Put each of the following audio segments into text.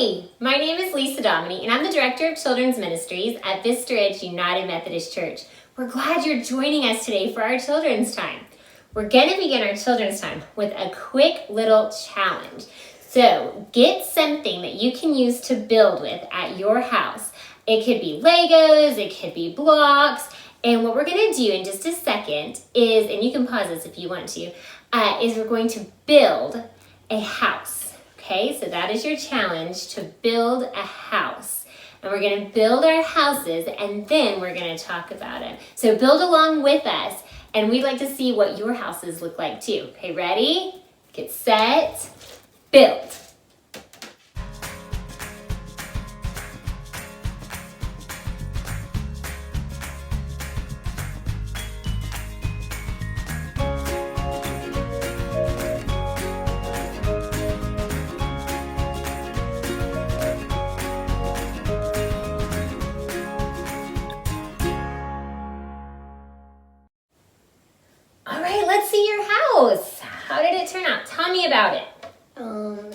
Hi, my name is Lisa Dominy, and I'm the Director of Children's Ministries at Vista United Methodist Church. We're glad you're joining us today for our children's time. We're going to begin our children's time with a quick little challenge. So get something that you can use to build with at your house. It could be Legos, it could be blocks, and what we're going to do in just a second is, and you can pause this if you want to, is we're going to build a house. Okay, so that is your challenge, to build a house. And we're going to build our houses, and then we're going to talk about it. So build along with us, and we'd like to see what your houses look like too. Okay, ready? Get set, build. Let's see your house. How did it turn out? Tell me about it.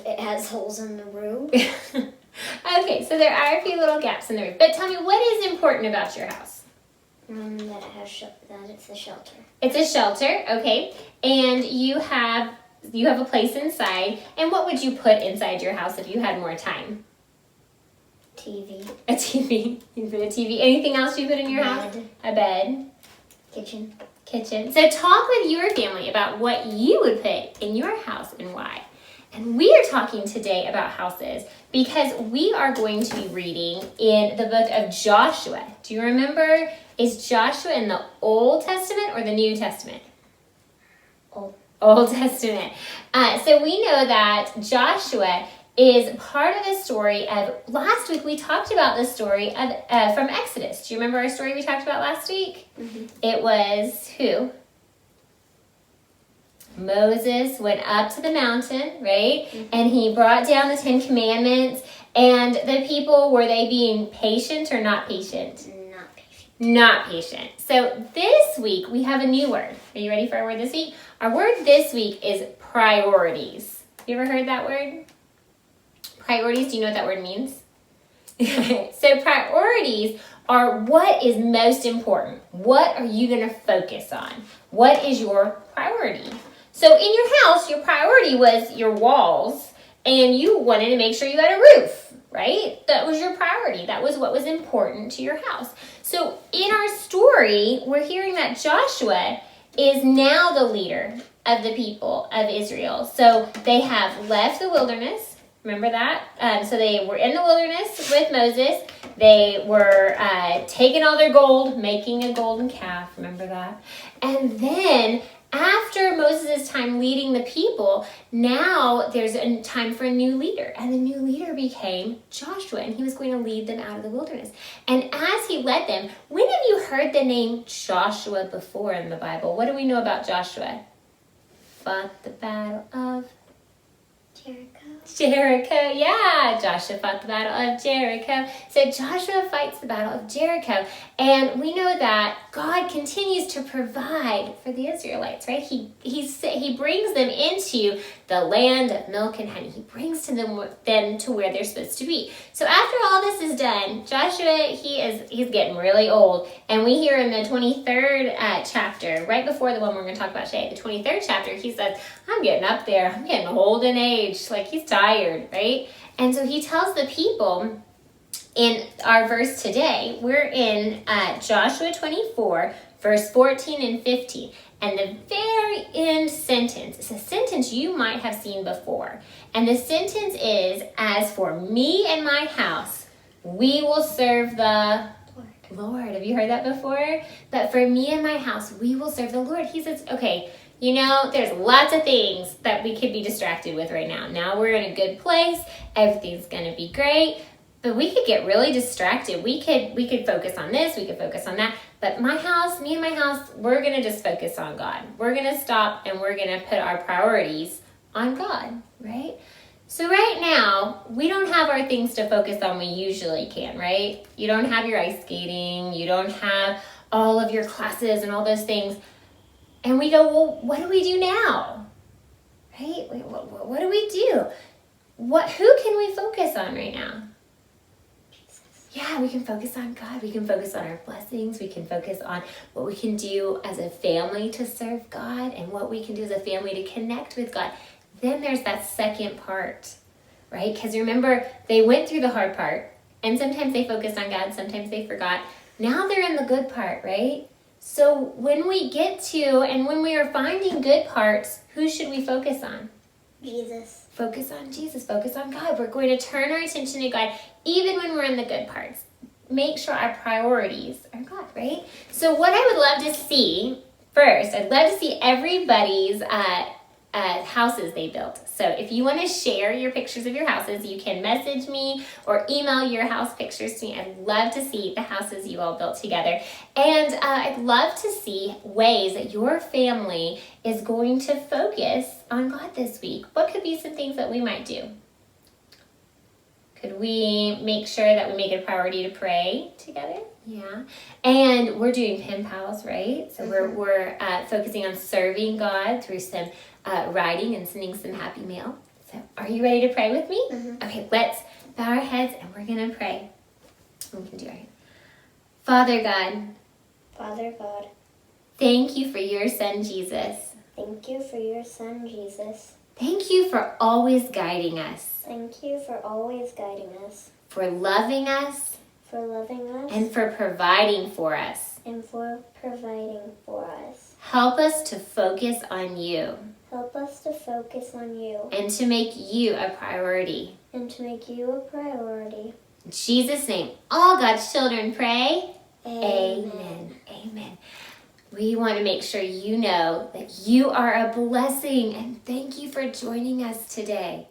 It has holes in the roof. Okay, so there are a few little gaps in the roof. But tell me, what is important about your house? That it's a shelter. It's a shelter, okay. And you have a place inside. And what would you put inside your house if you had more time? TV. A TV. You put a TV. Anything else you put in your house? A bed. Kitchen. So talk with your family about what you would put in your house and why. And we are talking today about houses because we are going to be reading in the book of Joshua. Do you remember, is Joshua in the Old Testament or the New Testament? Old Testament. So we know that Joshua is part of the story of, last week we talked about the story of from Exodus. Do you remember our story we talked about last week? Mm-hmm. It was who? Moses went up to the mountain, right? Mm-hmm. And he brought down the 10 Commandments. And the people, were they being patient or not patient? Not patient. Not patient. So this week we have a new word. Are you ready for our word this week? Our word this week is priorities. You ever heard that word? Priorities, do you know what that word means? So priorities are what is most important. What are you going to focus on? What is your priority? So in your house, your priority was your walls, and you wanted to make sure you had a roof, right? That was your priority. That was what was important to your house. So in our story, we're hearing that Joshua is now the leader of the people of Israel. So they have left the wilderness. Remember that? So they were in the wilderness with Moses. They were taking all their gold, making a golden calf. Remember that? And then after Moses' time leading the people, now there's a time for a new leader. And the new leader became Joshua, and he was going to lead them out of the wilderness. And as he led them, when have you heard the name Joshua before in the Bible? What do we know about Joshua? Fought the battle of Jericho, yeah. Joshua fought the battle of Jericho. So Joshua fights the battle of Jericho. And we know that God continues to provide for the Israelites, right? He brings them into the land of milk and honey. He brings them to where they're supposed to be. So after all this is done, Joshua, he's getting really old. And we hear in the 23rd chapter, right before the one we're going to talk about today, the 23rd chapter, he says, I'm getting up there. I'm getting old in age. Like, he's tired, right? And so he tells the people in our verse today, we're in Joshua 24, verse 14 and 15. And the very end sentence is a sentence you might have seen before. And the sentence is, as for me and my house, we will serve the Lord. Have you heard that before? But for me and my house, we will serve the Lord. He says, okay, you know, there's lots of things that we could be distracted with right now. Now we're in a good place. Everything's going to be great. But we could get really distracted. We could focus on this. We could focus on that. But my house, me and my house, we're going to just focus on God. We're going to stop and we're going to put our priorities on God, right? So right now, we don't have our things to focus on we usually can, right? You don't have your ice skating. You don't have all of your classes and all those things. And we go, well, what do we do now? Right? What do we do? who can we focus on right now? Yeah, we can focus on God. We can focus on our blessings. We can focus on what we can do as a family to serve God and what we can do as a family to connect with God. Then there's that second part, right? Because remember, they went through the hard part, and sometimes they focused on God, sometimes they forgot. Now they're in the good part, right? So when we get to, and when we are finding good parts, who should we focus on? Jesus. Focus on Jesus. Focus on God. We're going to turn our attention to God, even when we're in the good parts. Make sure our priorities are God, right? So what I would love to see, first, I'd love to see everybody's houses they built. So if you want to share your pictures of your houses, you can message me or email your house pictures to me. I'd love to see the houses you all built together. And I'd love to see ways that your family is going to focus on God this week. What could be some things that we might do? Could we make sure that we make it a priority to pray together? Yeah. And we're doing pen pals, right? So we're focusing on serving God through some writing and sending some happy mail. So are you ready to pray with me? Okay, let's bow our heads and we're going to pray. We can do it. Father God, thank you for your son, Jesus. Thank you for your son, Jesus. Thank you for always guiding us, Thank you for always guiding us, for loving us, for loving us, and for providing for us. and for providing for us. Help us to focus on you Help us to focus on you and to make you a priority. and to make you a priority. In Jesus' name, all God's children pray. Amen. Amen. Amen. We want to make sure you know that you are a blessing, and thank you for joining us today.